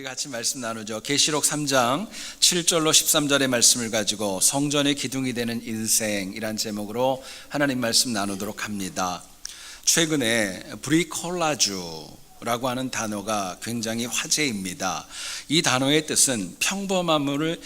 우리 같이 말씀 나누죠. 계시록 3장 7절로 13절의 말씀을 가지고 성전의 기둥이 되는 인생이란 제목으로 하나님 말씀 나누도록 합니다. 최근에 브리콜라주라고 하는 단어가 굉장히 화제입니다. 이 단어의 뜻은 평범함의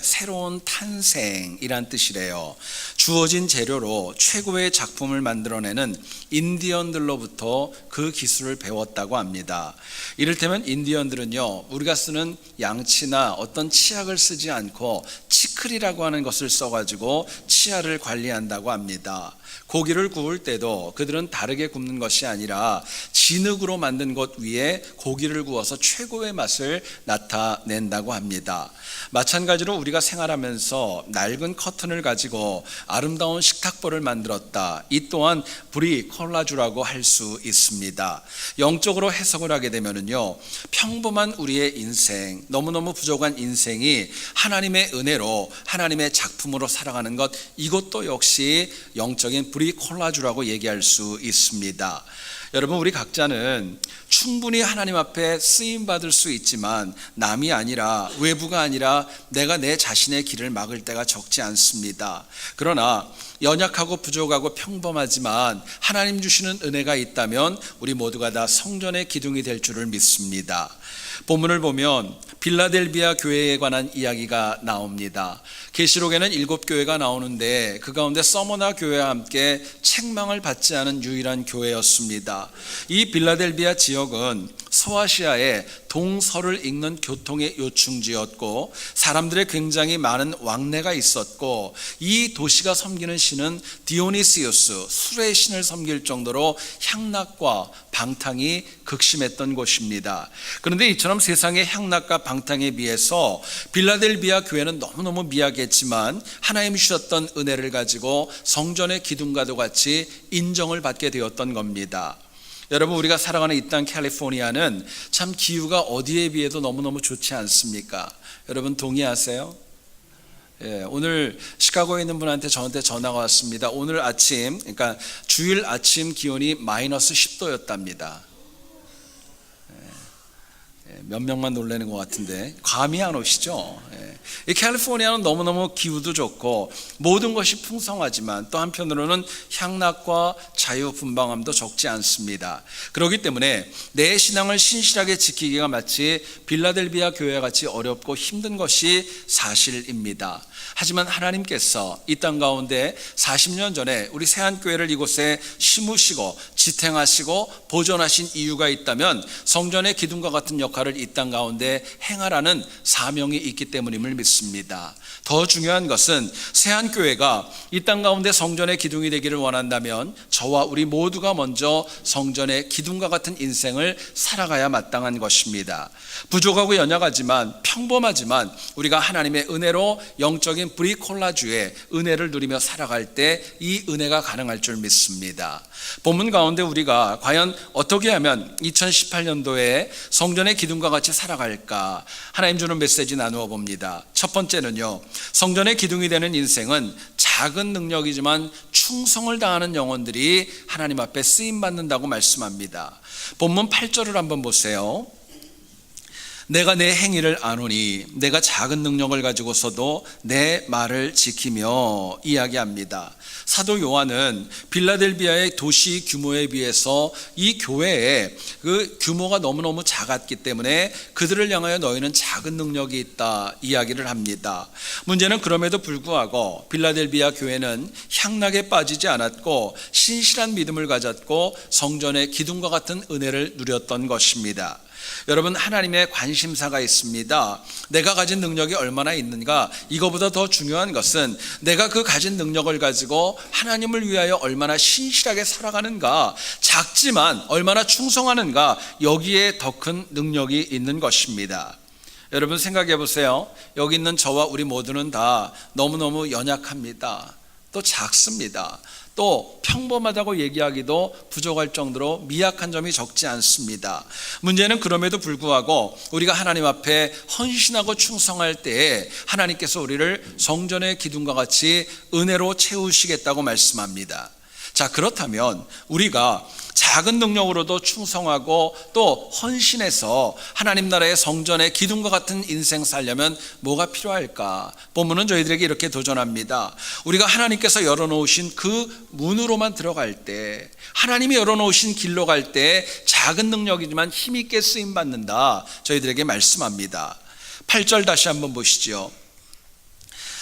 새로운 탄생이란 뜻이래요. 주어진 재료로 최고의 작품을 만들어내는 인디언들로부터 그 기술을 배웠다고 합니다. 이를테면 인디언들은요, 우리가 쓰는 양치나 어떤 치약을 쓰지 않고 치클이라고 하는 것을 써가지고 치아를 관리한다고 합니다. 고기를 구울 때도 그들은 다르게 굽는 것이 아니라 진흙으로 만든 것 위에 고기를 구워서 최고의 맛을 나타낸다고 합니다. 마찬가지로 우리가 생활하면서 낡은 커튼을 가지고 아름다운 식탁보를 만들었다. 이 또한 브리콜라주라고 할 수 있습니다. 영적으로 해석을 하게 되면요, 평범한 우리의 인생, 너무너무 부족한 인생이 하나님의 은혜로 하나님의 작품으로 살아가는 것, 이것도 역시 영적인 브리콜라주라고 얘기할 수 있습니다. 여러분, 우리 각자는 충분히 하나님 앞에 쓰임받을 수 있지만 남이 아니라, 외부가 아니라 내가 내 자신의 길을 막을 때가 적지 않습니다. 그러나 연약하고 부족하고 평범하지만 하나님 주시는 은혜가 있다면 우리 모두가 다 성전의 기둥이 될 줄을 믿습니다. 본문을 보면 빌라델비아 교회에 관한 이야기가 나옵니다. 계시록에는 7교회가 나오는데 그 가운데 서머나 교회와 함께 책망을 받지 않은 유일한 교회였습니다. 이 빌라델비아 지역은 서아시아의 동서를 잇는 교통의 요충지였고 사람들의 굉장히 많은 왕래가 있었고, 이 도시가 섬기는 신은 디오니시우스, 술의 신을 섬길 정도로 향락과 방탕이 극심했던 곳입니다. 그런데 이처럼 세상의 향락과 방탕에 비해서 빌라델비아 교회는 너무너무 미약했지만 하나님 주셨던 은혜를 가지고 성전의 기둥과도 같이 인정을 받게 되었던 겁니다. 여러분, 우리가 살아가는 이 땅 캘리포니아는 참 기후가 어디에 비해도 너무너무 좋지 않습니까? 여러분 동의하세요? 오늘 시카고에 있는 분한테 저한테 전화가 왔습니다. 오늘 아침, 그러니까 주일 아침 기온이 마이너스 10도였답니다. 몇 명만 놀라는 것 같은데 감이 안 오시죠? 이 캘리포니아는 너무너무 기후도 좋고 모든 것이 풍성하지만 또 한편으로는 향락과 자유분방함도 적지 않습니다. 그렇기 때문에 내 신앙을 신실하게 지키기가 마치 빌라델비아 교회와 같이 어렵고 힘든 것이 사실입니다. 하지만 하나님께서 이 땅 가운데 40년 전에 우리 세안교회를 이곳에 심으시고 지탱하시고 보존하신 이유가 있다면 성전의 기둥과 같은 역할을 이 땅 가운데 행하라는 사명이 있기 때문임을 믿습니다. 더 중요한 것은 세안교회가 이 땅 가운데 성전의 기둥이 되기를 원한다면 저와 우리 모두가 먼저 성전의 기둥과 같은 인생을 살아가야 마땅한 것입니다. 부족하고 연약하지만 평범하지만 우리가 하나님의 은혜로 영적인 브리콜라주의 은혜를 누리며 살아갈 때 이 은혜가 가능할 줄 믿습니다. 본문 가운데 우리가 과연 어떻게 하면 2018년도에 성전의 기둥과 같이 살아갈까, 하나님 주는 메시지 나누어 봅니다. 첫 번째는요, 성전의 기둥이 되는 인생은 작은 능력이지만 충성을 다하는 영혼들이 하나님 앞에 쓰임받는다고 말씀합니다. 본문 8절을 한번 보세요. 내가 내 행위를 아노니 내가 작은 능력을 가지고서도 내 말을 지키며 이야기합니다. 사도 요한은 빌라델비아의 도시 규모에 비해서 이 교회의 그 규모가 너무너무 작았기 때문에 그들을 향하여 너희는 작은 능력이 있다 이야기를 합니다. 문제는 그럼에도 불구하고 빌라델비아 교회는 향락에 빠지지 않았고 신실한 믿음을 가졌고 성전의 기둥과 같은 은혜를 누렸던 것입니다. 여러분, 하나님의 관심사가 있습니다. 내가 가진 능력이 얼마나 있는가, 이거보다 더 중요한 것은 내가 그 가진 능력을 가지고 하나님을 위하여 얼마나 신실하게 살아가는가, 작지만 얼마나 충성하는가, 여기에 더 큰 능력이 있는 것입니다. 여러분 생각해 보세요. 여기 있는 저와 우리 모두는 다 너무너무 연약합니다. 또 작습니다. 또 평범하다고 얘기하기도 부족할 정도로 미약한 점이 적지 않습니다. 문제는 그럼에도 불구하고 우리가 하나님 앞에 헌신하고 충성할 때에 하나님께서 우리를 성전의 기둥과 같이 은혜로 채우시겠다고 말씀합니다. 자, 그렇다면 우리가 작은 능력으로도 충성하고 또 헌신해서 하나님 나라의 성전의 기둥과 같은 인생 살려면 뭐가 필요할까? 본문은 저희들에게 이렇게 도전합니다. 우리가 하나님께서 열어놓으신 그 문으로만 들어갈 때, 하나님이 열어놓으신 길로 갈 때 작은 능력이지만 힘있게 쓰임받는다, 저희들에게 말씀합니다. 8절 다시 한번 보시죠.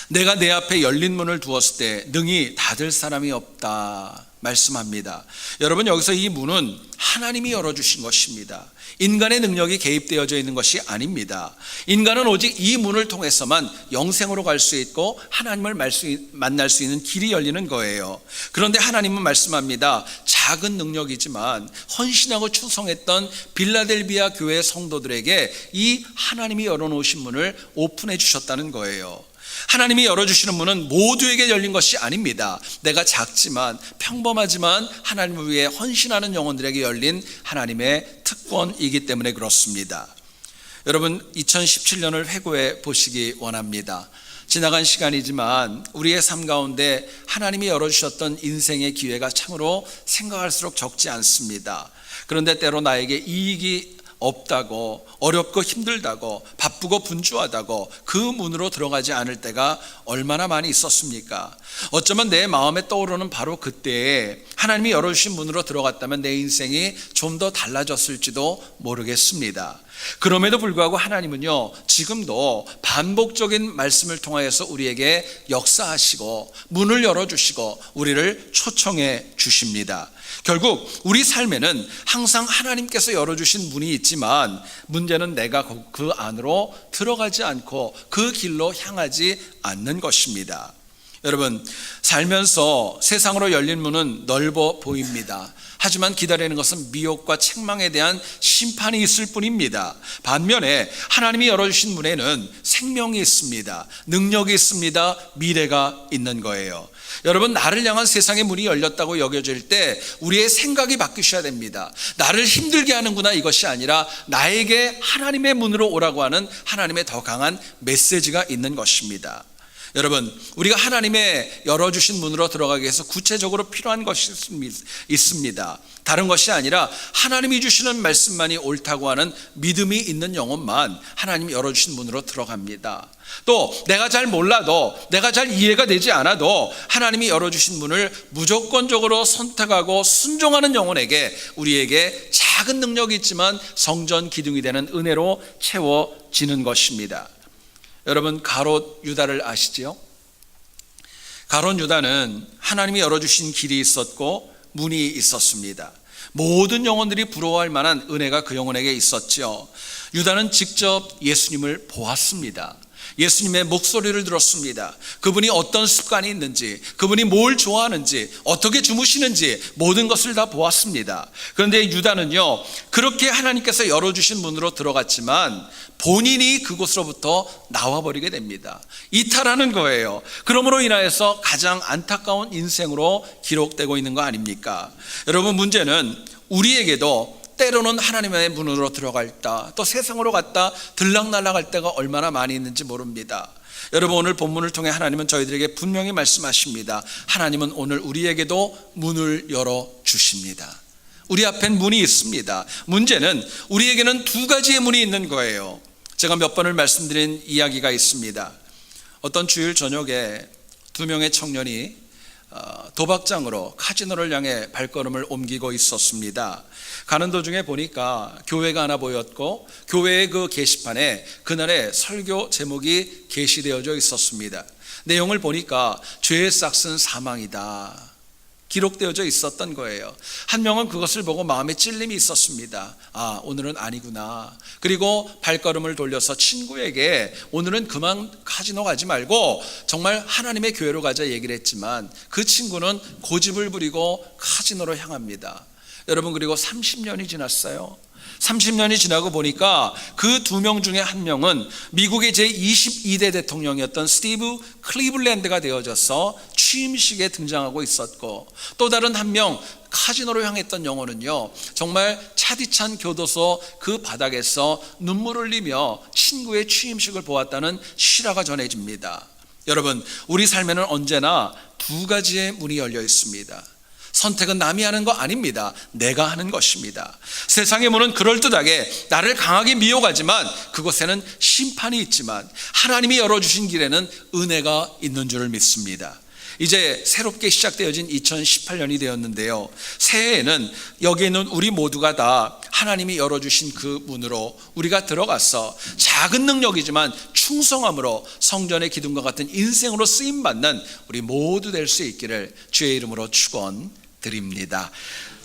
내가 내 앞에 열린 문을 두었을 때 능히 닫을 사람이 없다 말씀합니다. 여러분, 여기서 이 문은 하나님이 열어주신 것입니다. 인간의 능력이 개입되어져 있는 것이 아닙니다. 인간은 오직 이 문을 통해서만 영생으로 갈 수 있고 하나님을 만날 수 있는 길이 열리는 거예요. 그런데 하나님은 말씀합니다. 작은 능력이지만 헌신하고 충성했던 빌라델비아 교회 성도들에게 이 하나님이 열어놓으신 문을 오픈해 주셨다는 거예요. 하나님이 열어주시는 문은 모두에게 열린 것이 아닙니다. 내가 작지만 평범하지만 하나님을 위해 헌신하는 영혼들에게 열린 하나님의 특권이기 때문에 그렇습니다. 여러분, 2017년을 회고해 보시기 원합니다. 지나간 시간이지만 우리의 삶 가운데 하나님이 열어주셨던 인생의 기회가 참으로 생각할수록 적지 않습니다. 그런데 때로 나에게 이익이 없다고, 어렵고 힘들다고, 바쁘고 분주하다고 그 문으로 들어가지 않을 때가 얼마나 많이 있었습니까? 어쩌면 내 마음에 떠오르는 바로 그때에 하나님이 열어주신 문으로 들어갔다면 내 인생이 좀 더 달라졌을지도 모르겠습니다. 그럼에도 불구하고 하나님은요, 지금도 반복적인 말씀을 통하여서 우리에게 역사하시고 문을 열어주시고 우리를 초청해 주십니다. 결국 우리 삶에는 항상 하나님께서 열어주신 문이 있지만 문제는 내가 그 안으로 들어가지 않고 그 길로 향하지 않는 것입니다. 여러분, 살면서 세상으로 열린 문은 넓어 보입니다. 하지만 기다리는 것은 미혹과 책망에 대한 심판이 있을 뿐입니다. 반면에 하나님이 열어주신 문에는 생명이 있습니다. 능력이 있습니다. 미래가 있는 거예요. 여러분, 나를 향한 세상의 문이 열렸다고 여겨질 때 우리의 생각이 바뀌셔야 됩니다. 나를 힘들게 하는구나, 이것이 아니라 나에게 하나님의 문으로 오라고 하는 하나님의 더 강한 메시지가 있는 것입니다. 여러분, 우리가 하나님의 열어주신 문으로 들어가기 위해서 구체적으로 필요한 것이 있습니다. 다른 것이 아니라 하나님이 주시는 말씀만이 옳다고 하는 믿음이 있는 영혼만 하나님이 열어주신 문으로 들어갑니다. 또 내가 잘 몰라도, 내가 잘 이해가 되지 않아도 하나님이 열어주신 문을 무조건적으로 선택하고 순종하는 영혼에게, 우리에게 작은 능력이 있지만 성전 기둥이 되는 은혜로 채워지는 것입니다. 여러분, 가롯 유다를 아시죠? 가롯 유다는 하나님이 열어주신 길이 있었고 문이 있었습니다. 모든 영혼들이 부러워할 만한 은혜가 그 영혼에게 있었죠. 유다는 직접 예수님을 보았습니다. 예수님의 목소리를 들었습니다. 그분이 어떤 습관이 있는지, 그분이 뭘 좋아하는지, 어떻게 주무시는지 모든 것을 다 보았습니다. 그런데 유다는요, 그렇게 하나님께서 열어주신 문으로 들어갔지만 본인이 그곳으로부터 나와버리게 됩니다. 이탈하는 거예요. 그러므로 인하여서 가장 안타까운 인생으로 기록되고 있는 거 아닙니까? 여러분, 문제는 우리에게도 때로는 하나님의 문으로 들어갈다, 또 세상으로 갔다 들락날락할 때가 얼마나 많이 있는지 모릅니다. 여러분, 오늘 본문을 통해 하나님은 저희들에게 분명히 말씀하십니다. 하나님은 오늘 우리에게도 문을 열어주십니다. 우리 앞엔 문이 있습니다. 문제는 우리에게는 두 가지의 문이 있는 거예요. 제가 몇 번을 말씀드린 이야기가 있습니다. 어떤 주일 저녁에 두 명의 청년이 도박장으로, 카지노를 향해 발걸음을 옮기고 있었습니다. 가는 도중에 보니까 교회가 하나 보였고 교회의 그 게시판에 그날의 설교 제목이 게시되어져 있었습니다. 내용을 보니까 죄의 싹은 사망이다 기록되어져 있었던 거예요. 한 명은 그것을 보고 마음에 찔림이 있었습니다. 아, 오늘은 아니구나. 그리고 발걸음을 돌려서 친구에게 오늘은 그만 카지노 가지 말고 정말 하나님의 교회로 가자 얘기를 했지만 그 친구는 고집을 부리고 카지노로 향합니다. 여러분, 그리고 30년이 지났어요. 30년이 지나고 보니까 그 두 명 중에 한 명은 미국의 제22대 대통령이었던 스티브 클리블랜드가 되어져서 취임식에 등장하고 있었고, 또 다른 한 명 카지노로 향했던 영혼은요, 정말 차디찬 교도소 그 바닥에서 눈물 흘리며 친구의 취임식을 보았다는 실화가 전해집니다. 여러분, 우리 삶에는 언제나 두 가지의 문이 열려 있습니다. 선택은 남이 하는 거 아닙니다. 내가 하는 것입니다. 세상의 문은 그럴듯하게 나를 강하게 미혹하지만 그곳에는 심판이 있지만 하나님이 열어주신 길에는 은혜가 있는 줄을 믿습니다. 이제 새롭게 시작되어진 2018년이 되었는데요, 새해에는 여기 있는 우리 모두가 다 하나님이 열어주신 그 문으로 우리가 들어가서 작은 능력이지만 충성함으로 성전의 기둥과 같은 인생으로 쓰임받는 우리 모두 될 수 있기를 주의 이름으로 축원드립니다.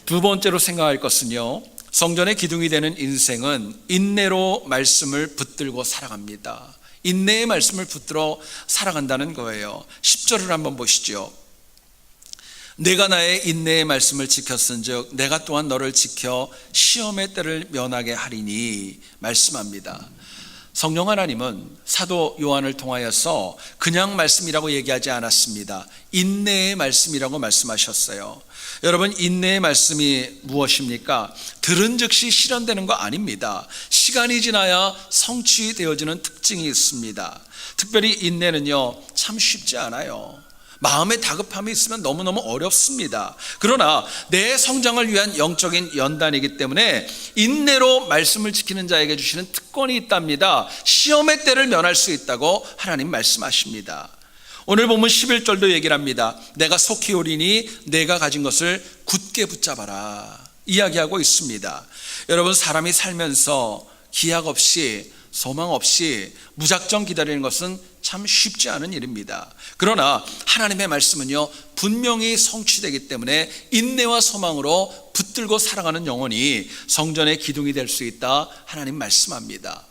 두 번째로 생각할 것은요, 성전의 기둥이 되는 인생은 인내로 말씀을 붙들고 살아갑니다. 인내의 말씀을 붙들어 살아간다는 거예요. 10절을 한번 보시죠. 내가 나의 인내의 말씀을 지켰은즉 내가 또한 너를 지켜 시험의 때를 면하게 하리니 말씀합니다. 성령 하나님은 사도 요한을 통하여서 그냥 말씀이라고 얘기하지 않았습니다. 인내의 말씀이라고 말씀하셨어요. 여러분, 인내의 말씀이 무엇입니까? 들은 즉시 실현되는 거 아닙니다. 시간이 지나야 성취되어지는 특징이 있습니다. 특별히 인내는요, 참 쉽지 않아요. 마음에 다급함이 있으면 너무너무 어렵습니다. 그러나 내 성장을 위한 영적인 연단이기 때문에 인내로 말씀을 지키는 자에게 주시는 특권이 있답니다. 시험의 때를 면할 수 있다고 하나님 말씀하십니다. 오늘 보면 11절도 얘기를 합니다. 내가 속히 오리니 내가 가진 것을 굳게 붙잡아라 이야기하고 있습니다. 여러분, 사람이 살면서 기약 없이 소망 없이 무작정 기다리는 것은 참 쉽지 않은 일입니다. 그러나 하나님의 말씀은요, 분명히 성취되기 때문에 인내와 소망으로 붙들고 살아가는 영혼이 성전의 기둥이 될 수 있다 하나님 말씀합니다.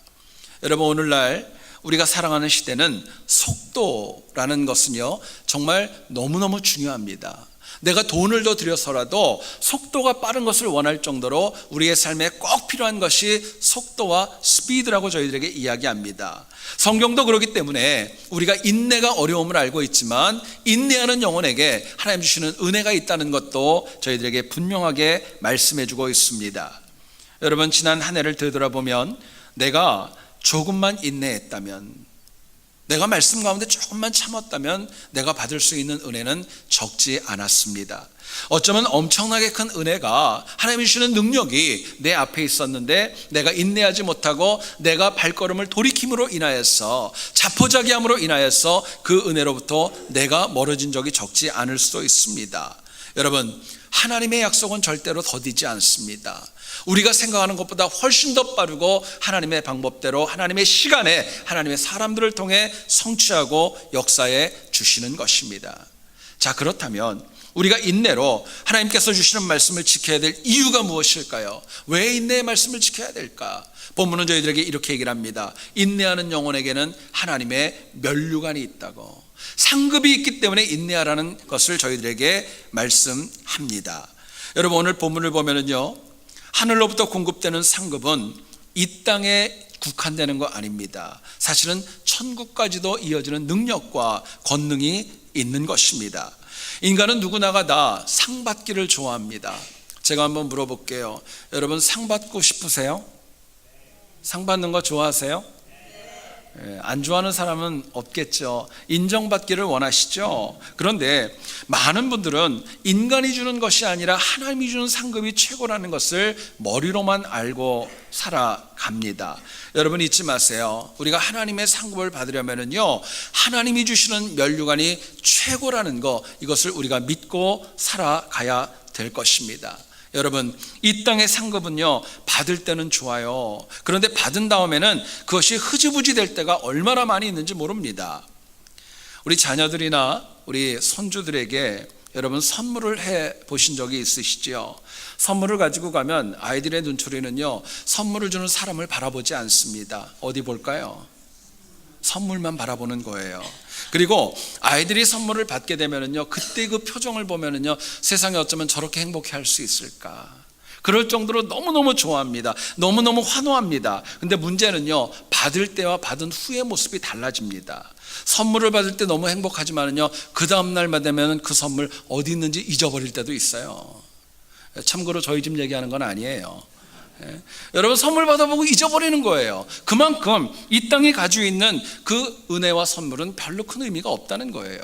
여러분, 오늘날 우리가 살아가는 시대는 속도라는 것은요, 정말 너무너무 중요합니다. 내가 돈을 더 들여서라도 속도가 빠른 것을 원할 정도로 우리의 삶에 꼭 필요한 것이 속도와 스피드라고 저희들에게 이야기합니다. 성경도 그렇기 때문에 우리가 인내가 어려움을 알고 있지만 인내하는 영혼에게 하나님 주시는 은혜가 있다는 것도 저희들에게 분명하게 말씀해 주고 있습니다. 여러분, 지난 한 해를 되돌아보면 내가 조금만 인내했다면, 내가 말씀 가운데 조금만 참았다면 내가 받을 수 있는 은혜는 적지 않았습니다. 어쩌면 엄청나게 큰 은혜가 하나님이 주시는 능력이 내 앞에 있었는데 내가 인내하지 못하고 내가 발걸음을 돌이킴으로 인하여서 자포자기함으로 인하여서 그 은혜로부터 내가 멀어진 적이 적지 않을 수도 있습니다. 여러분, 하나님의 약속은 절대로 더디지 않습니다. 우리가 생각하는 것보다 훨씬 더 빠르고 하나님의 방법대로 하나님의 시간에 하나님의 사람들을 통해 성취하고 역사해 주시는 것입니다. 자, 그렇다면 우리가 인내로 하나님께서 주시는 말씀을 지켜야 될 이유가 무엇일까요? 왜 인내의 말씀을 지켜야 될까? 본문은 저희들에게 이렇게 얘기를 합니다. 인내하는 영혼에게는 하나님의 면류관이 있다고, 상급이 있기 때문에 인내하라는 것을 저희들에게 말씀합니다. 여러분, 오늘 본문을 보면은요, 하늘로부터 공급되는 상급은 이 땅에 국한되는 거 아닙니다. 사실은 천국까지도 이어지는 능력과 권능이 있는 것입니다. 인간은 누구나가 다 상 받기를 좋아합니다. 제가 한번 물어볼게요. 여러분, 상 받고 싶으세요? 상 받는 거 좋아하세요? 안 좋아하는 사람은 없겠죠. 인정받기를 원하시죠. 그런데 많은 분들은 인간이 주는 것이 아니라 하나님이 주는 상급이 최고라는 것을 머리로만 알고 살아갑니다. 여러분, 잊지 마세요. 우리가 하나님의 상급을 받으려면요, 하나님이 주시는 면류관이 최고라는 거, 이것을 우리가 믿고 살아가야 될 것입니다. 여러분, 이 땅의 상급은요, 받을 때는 좋아요. 그런데 받은 다음에는 그것이 흐지부지 될 때가 얼마나 많이 있는지 모릅니다. 우리 자녀들이나 우리 손주들에게 여러분 선물을 해 보신 적이 있으시죠? 선물을 가지고 가면 아이들의 눈초리는요, 선물을 주는 사람을 바라보지 않습니다. 어디 볼까요? 선물만 바라보는 거예요. 그리고 아이들이 선물을 받게 되면은요, 그때 그 표정을 보면은요, 세상에 어쩌면 저렇게 행복해 할 수 있을까? 그럴 정도로 너무너무 좋아합니다. 너무너무 환호합니다. 근데 문제는요, 받을 때와 받은 후의 모습이 달라집니다. 선물을 받을 때 너무 행복하지만은요, 그 다음날만 되면 그 선물 어디 있는지 잊어버릴 때도 있어요. 참고로 저희 집 얘기하는 건 아니에요. 여러분, 선물 받아보고 잊어버리는 거예요. 그만큼 이 땅이 가지고 있는 그 은혜와 선물은 별로 큰 의미가 없다는 거예요.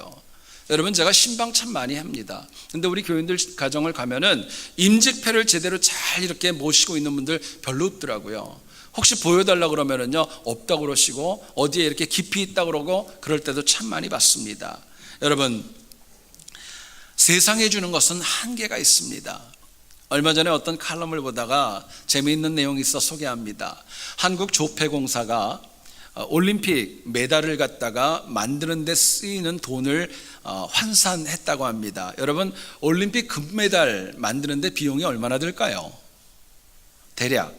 여러분, 제가 신방 참 많이 합니다. 근데 우리 교인들 가정을 가면은 임직패를 제대로 잘 이렇게 모시고 있는 분들 별로 없더라고요. 혹시 보여달라고 그러면은요, 없다고 그러시고, 어디에 이렇게 깊이 있다고 그러고, 그럴 때도 참 많이 봤습니다. 여러분, 세상에 주는 것은 한계가 있습니다. 얼마 전에 어떤 칼럼을 보다가 재미있는 내용이 있어 소개합니다. 한국 조폐공사가 올림픽 메달을 갖다가 만드는 데 쓰이는 돈을 환산했다고 합니다. 여러분, 올림픽 금메달 만드는 데 비용이 얼마나 들까요? 대략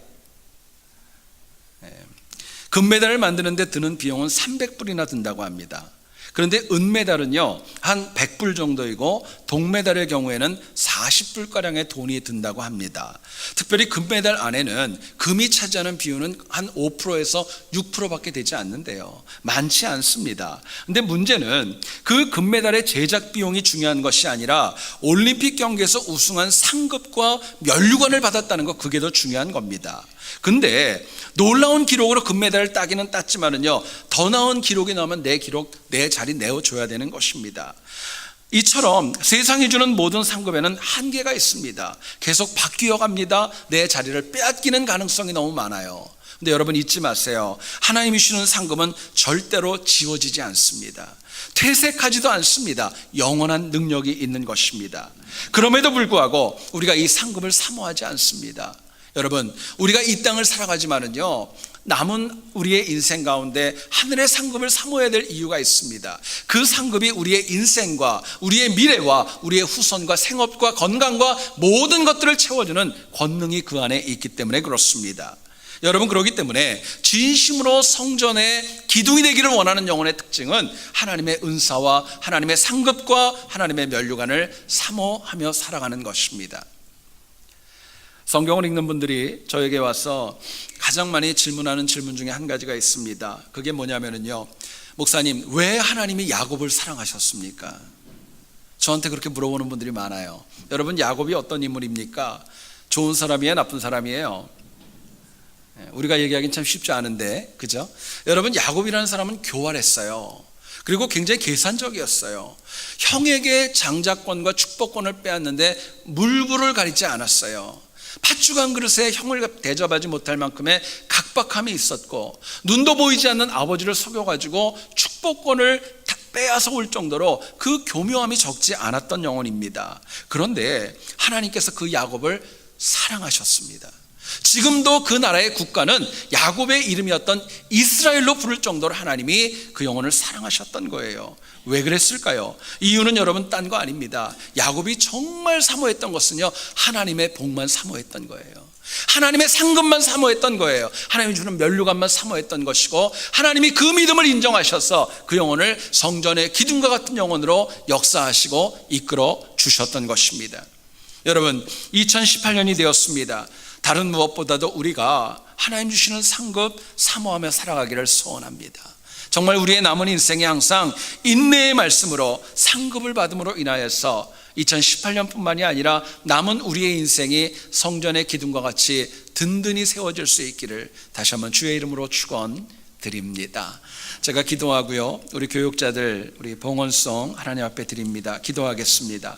금메달을 만드는 데 드는 비용은 300불이나 든다고 합니다. 그런데 은메달은요, 한 100불 정도이고 동메달의 경우에는 40불가량의 돈이 든다고 합니다. 특별히 금메달 안에는 금이 차지하는 비율은 한 5%에서 6%밖에 되지 않는데요. 많지 않습니다. 근데 문제는 그 금메달의 제작 비용이 중요한 것이 아니라 올림픽 경기에서 우승한 상급과 면류관을 받았다는 것, 그게 더 중요한 겁니다. 근데 놀라운 기록으로 금메달을 따기는 땄지만은요, 더 나은 기록이 나오면 내 자리 내어줘야 되는 것입니다. 이처럼 세상이 주는 모든 상급에는 한계가 있습니다. 계속 바뀌어 갑니다. 내 자리를 빼앗기는 가능성이 너무 많아요. 근데 여러분, 잊지 마세요. 하나님이 주는 상급은 절대로 지워지지 않습니다. 퇴색하지도 않습니다. 영원한 능력이 있는 것입니다. 그럼에도 불구하고 우리가 이 상급을 사모하지 않습니다. 여러분, 우리가 이 땅을 살아가지만은요, 남은 우리의 인생 가운데 하늘의 상급을 사모해야 될 이유가 있습니다. 그 상급이 우리의 인생과 우리의 미래와 우리의 후손과 생업과 건강과 모든 것들을 채워주는 권능이 그 안에 있기 때문에 그렇습니다. 여러분, 그렇기 때문에 진심으로 성전의 기둥이 되기를 원하는 영혼의 특징은 하나님의 은사와 하나님의 상급과 하나님의 면류관을 사모하며 살아가는 것입니다. 성경을 읽는 분들이 저에게 와서 가장 많이 질문하는 질문 중에 한 가지가 있습니다. 그게 뭐냐면요, 목사님, 왜 하나님이 야곱을 사랑하셨습니까? 저한테 그렇게 물어보는 분들이 많아요. 여러분, 야곱이 어떤 인물입니까? 좋은 사람이에요, 나쁜 사람이에요? 우리가 얘기하기는 참 쉽지 않은데, 그죠? 여러분, 야곱이라는 사람은 교활했어요. 그리고 굉장히 계산적이었어요. 형에게 장자권과 축복권을 빼앗는데 물불을 가리지 않았어요. 팥죽 한 그릇에 형을 대접하지 못할 만큼의 각박함이 있었고, 눈도 보이지 않는 아버지를 속여가지고 축복권을 다 빼앗아 올 정도로 그 교묘함이 적지 않았던 영혼입니다. 그런데 하나님께서 그 야곱을 사랑하셨습니다. 지금도 그 나라의 국가는 야곱의 이름이었던 이스라엘로 부를 정도로 하나님이 그 영혼을 사랑하셨던 거예요. 왜 그랬을까요? 이유는 여러분, 딴 거 아닙니다. 야곱이 정말 사모했던 것은요, 하나님의 복만 사모했던 거예요. 하나님의 상급만 사모했던 거예요. 하나님이 주는 면류관만 사모했던 것이고, 하나님이 그 믿음을 인정하셔서 그 영혼을 성전의 기둥과 같은 영혼으로 역사하시고 이끌어 주셨던 것입니다. 여러분, 2018년이 되었습니다. 다른 무엇보다도 우리가 하나님 주시는 상급 사모하며 살아가기를 소원합니다. 정말 우리의 남은 인생에 항상 인내의 말씀으로 상급을 받음으로 인하여서 2018년뿐만이 아니라 남은 우리의 인생이 성전의 기둥과 같이 든든히 세워질 수 있기를 다시 한번 주의 이름으로 축원드립니다. 제가 기도하고요, 우리 교육자들, 우리 봉헌송 하나님 앞에 드립니다. 기도하겠습니다.